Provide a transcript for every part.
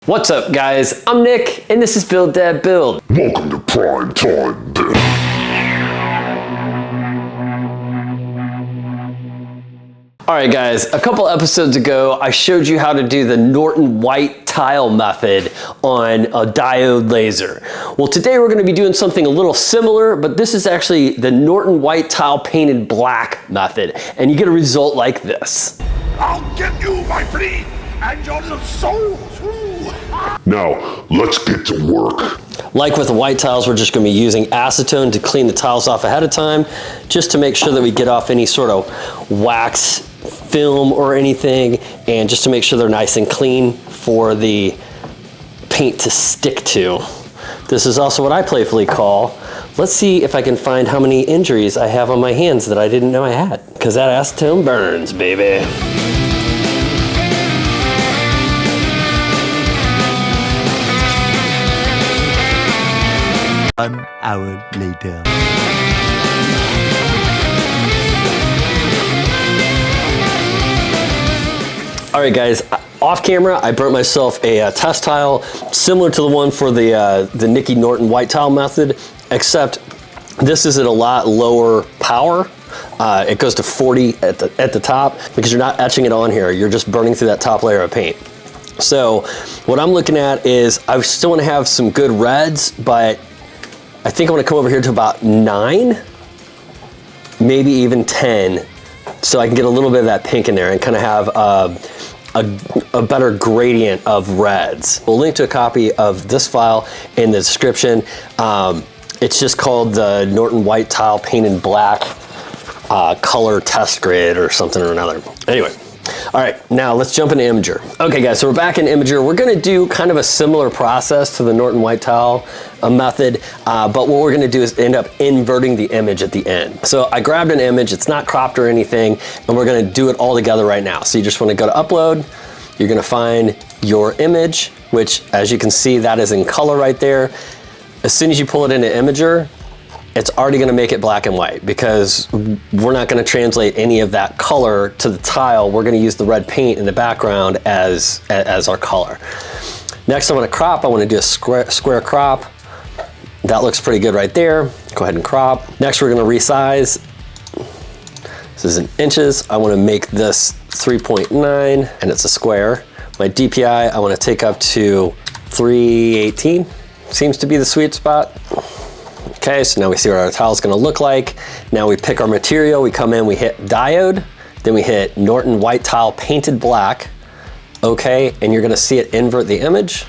What's up, guys? I'm Nick, and this is Build Dad Build. Welcome to Prime Time, Dick. Alright guys, a couple episodes ago I showed you how to do the Norton white tile method on a diode laser. Well, today we're going to be doing something a little similar, but this is actually the Norton white tile painted black method, and you get a result like this. I'll get you, my flea, and your little soul too. Now, let's get to work. Like with the white tiles, we're just going to be using acetone to clean the tiles off ahead of time, just to make sure that we get off any sort of wax, film, or anything, and just to make sure they're nice and clean for the paint to stick to. This is also what I playfully call, let's see if I can find how many injuries I have on my hands that I didn't know I had, because that acetone burns, baby. An hour later. All right, guys, off camera, I burnt myself a test tile similar to the one for the Nicky Norton white tile method, except this is at a lot lower power. It goes to 40 at the top because you're not etching it on here. You're just burning through that top layer of paint. So what I'm looking at is I still want to have some good reds, but I think I want to come over here to about 9, maybe even 10, so I can get a little bit of that pink in there and kind of have a better gradient of reds. We'll link to a copy of this file in the description. It's just called the Norton White Tile Painted Black Color Test Grid or something or another. Anyway. All right, now let's jump into Imager. Okay guys, so we're back in Imager. We're gonna do kind of a similar process to the Norton white tile method, but what we're gonna do is end up inverting the image at the end. So I grabbed an image, it's not cropped or anything, and we're gonna do it all together right now. So you just wanna go to upload, you're gonna find your image, which as you can see, that is in color right there. As soon as you pull it into Imager, it's already gonna make it black and white because we're not gonna translate any of that color to the tile. We're gonna use the red paint in the background as our color. Next, I wanna crop. I wanna do a square crop. That looks pretty good right there. Go ahead and crop. Next, we're gonna resize. This is in inches. I wanna make this 3.9 and it's a square. My DPI, I wanna take up to 318. Seems to be the sweet spot. Okay, so now we see what our tile is gonna look like. Now we pick our material, we come in, we hit diode, then we hit Norton white tile painted black. Okay, and you're gonna see it invert the image.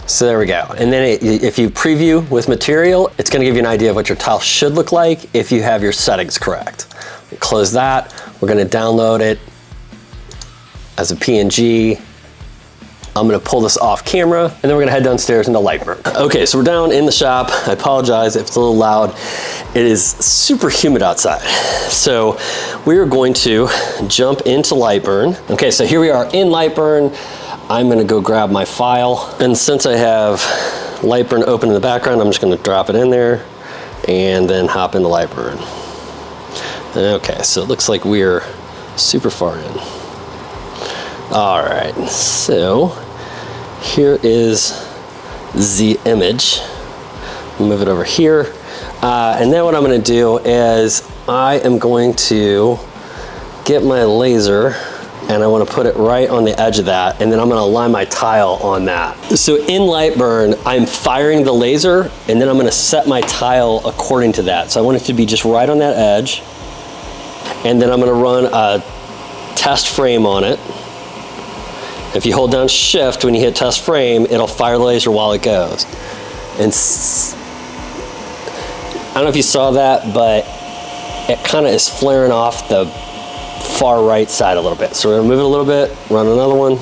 So there we go. And then if you preview with material, it's gonna give you an idea of what your tile should look like if you have your settings correct. Close that, we're gonna download it as a PNG. I'm gonna pull this off camera and then we're gonna head downstairs into LightBurn. Okay, so we're down in the shop. I apologize if it's a little loud. It is super humid outside. So we are going to jump into LightBurn. Okay, so here we are in LightBurn. I'm gonna go grab my file. And since I have LightBurn open in the background, I'm just gonna drop it in there and then hop into LightBurn. Okay, so it looks like we're super far in. All right, so here is the image. Move it over here. And then what I'm gonna do is I am going to get my laser and I wanna put it right on the edge of that, and then I'm gonna align my tile on that. So in LightBurn, I'm firing the laser and then I'm gonna set my tile according to that. So I want it to be just right on that edge. And then I'm gonna run a test frame on it. If you hold down shift when you hit test frame, it'll fire the laser while it goes. And I don't know if you saw that, but it kind of is flaring off the far right side a little bit. So we're gonna move it a little bit, run another one.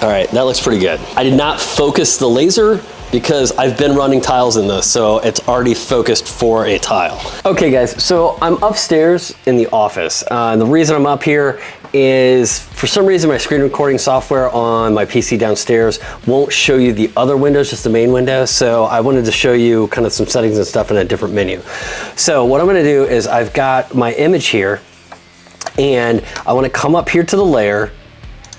All right, that looks pretty good. I did not focus the laser because I've been running tiles in this, so it's already focused for a tile. Okay guys, so I'm upstairs in the office. The reason I'm up here is for some reason my screen recording software on my PC downstairs won't show you the other windows, just the main window. So I wanted to show you kind of some settings and stuff in a different menu. So what I'm gonna do is I've got my image here And I wanna come up here to the layer.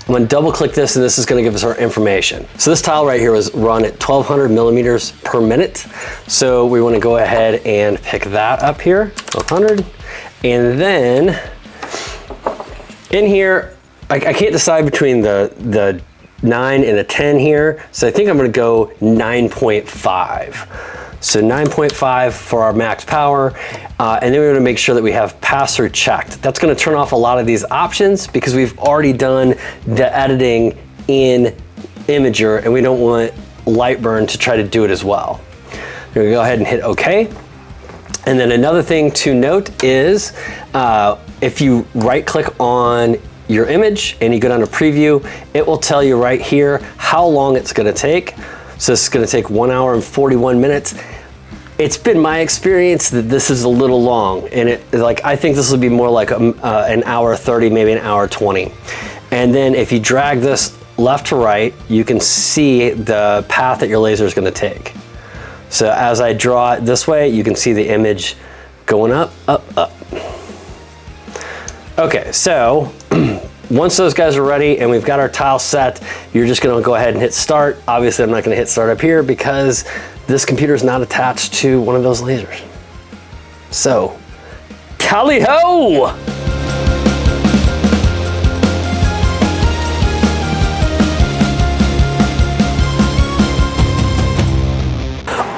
I'm gonna double click this and this is gonna give us our information. So this tile right here was run at 1200 millimeters per minute. So we wanna go ahead and pick that up here, 1200. And then in here, I can't decide between the 9 and a 10 here. So I think I'm gonna go 9.5. So 9.5 for our max power. And then we're gonna make sure that we have pass-through checked. That's gonna turn off a lot of these options because we've already done the editing in Imager and we don't want LightBurn to try to do it as well. We're gonna go ahead and hit OK. And then another thing to note is if you right click on your image and you go down to preview, it will tell you right here how long it's gonna take. So it's gonna take 1 hour and 41 minutes. It's been my experience that this is a little long, and I think this will be more like an hour 30, maybe an hour 20. And then if you drag this left to right, you can see the path that your laser is gonna take. So as I draw it this way, you can see the image going up, up, up. Okay, so once those guys are ready and we've got our tile set, you're just gonna go ahead and hit start. Obviously, I'm not gonna hit start up here because this computer is not attached to one of those lasers. So, tally-ho!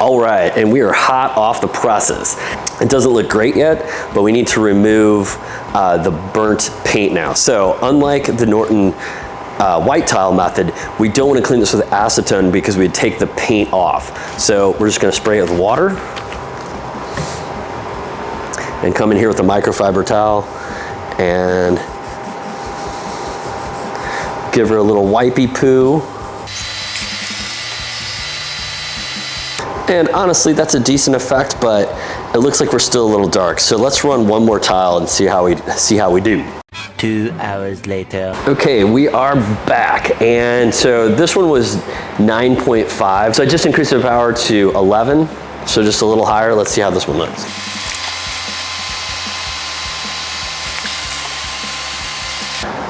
All right, and we are hot off the presses. It doesn't look great yet, but we need to remove the burnt paint now. So unlike the Norton white tile method, we don't want to clean this with acetone because we'd take the paint off. So we're just going to spray it with water and come in here with a microfiber towel and give her a little wipey poo. And honestly, that's a decent effect, but it looks like we're still a little dark. So let's run one more tile and see how we do. 2 hours later. Okay, we are back. And so this one was 9.5. So I just increased the power to 11. So just a little higher. Let's see how this one looks.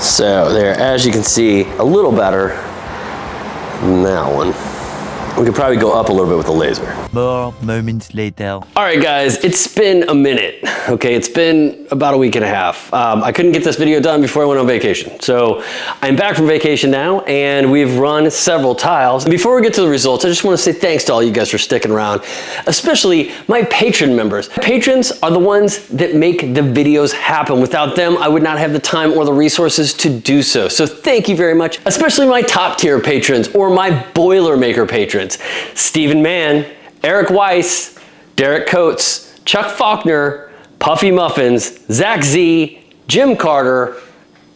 So there, as you can see, a little better than that one. We could probably go up a little bit with the laser. More moments later. All right, guys, it's been a minute. Okay, it's been about a week and a half. I couldn't get this video done before I went on vacation. So I'm back from vacation now and we've run several tiles. Before we get to the results, I just want to say thanks to all you guys for sticking around, especially my patron members. Patrons are the ones that make the videos happen. Without them, I would not have the time or the resources to do so. So thank you very much, especially my top tier patrons or my Boilermaker patrons. Stephen Mann, Eric Weiss, Derek Coates, Chuck Faulkner, Puffy Muffins, Zach Z, Jim Carter,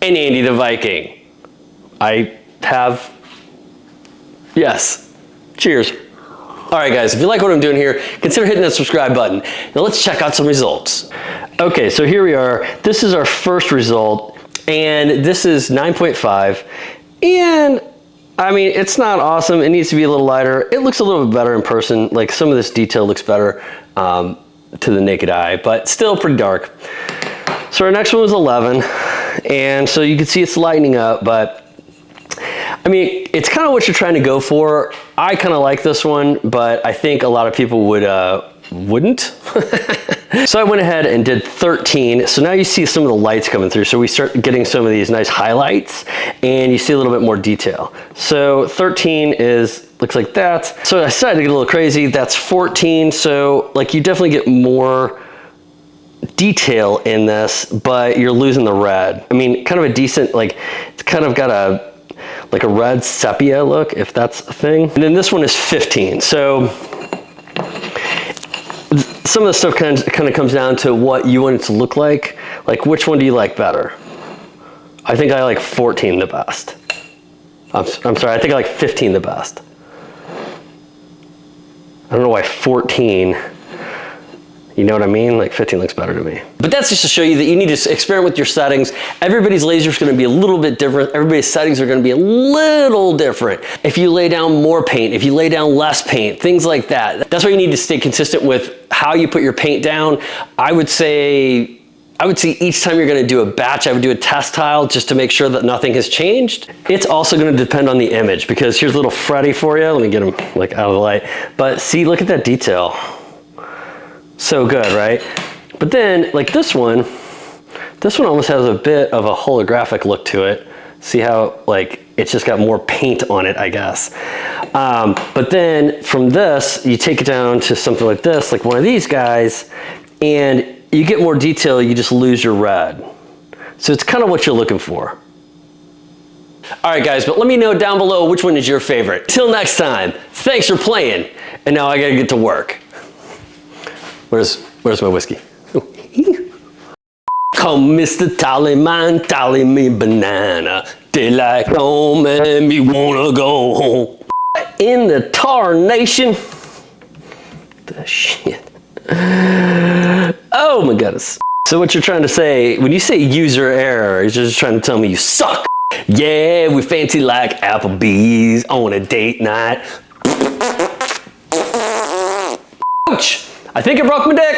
and Andy the Viking. Yes, cheers. All right, guys, if you like what I'm doing here, consider hitting that subscribe button. Now let's check out some results. Okay, so here we are. This is our first result, and this is 9.5, and I mean, it's not awesome. It needs to be a little lighter. It looks a little bit better in person. Like some of this detail looks better to the naked eye, but still pretty dark. So our next one was 11. And so you can see it's lightening up, but I mean, it's kind of what you're trying to go for. I kind of like this one, but I think a lot of people wouldn't. So I went ahead and did 13. So now you see some of the lights coming through. So we start getting some of these nice highlights and you see a little bit more detail. So 13 looks like that. So I decided to get a little crazy. That's 14. So like you definitely get more detail in this, but you're losing the red. I mean, kind of a decent, like it's kind of got a red sepia look, if that's a thing. And then this one is 15. So some of the stuff kind of comes down to what you want it to look like. Like, which one do you like better? I think I like 14 the best. I'm sorry, I think I like 15 the best. I don't know why 14, you know what I mean? Like 15 looks better to me. But that's just to show you that you need to experiment with your settings. Everybody's laser is going to be a little bit different. Everybody's settings are going to be a little different. If you lay down more paint, if you lay down less paint, things like that. That's why you need to stay consistent with how you put your paint down. I would say I would say each time you're gonna do a batch, I would do a test tile just to make sure that nothing has changed. It's also gonna depend on the image, because here's a little Freddy for you. Let me get him like out of the light. But see, look at that detail. So good, right? But then like this one almost has a bit of a holographic look to it. See how like it's just got more paint on it, I guess. But then from this, you take it down to something like this, like one of these guys, and you get more detail, you just lose your red. So it's kind of what you're looking for. All right guys, but let me know down below which one is your favorite. Till next time, thanks for playing. And now I gotta get to work. Where's my whiskey? Come Mr. Tallyman, tally me banana. Daylight home and me wanna go home. In the tar nation. The shit. Oh my goodness. So what you're trying to say, when you say user error, you're just trying to tell me you suck. Yeah, we fancy like Applebee's on a date night. Ouch! I think I broke my dick.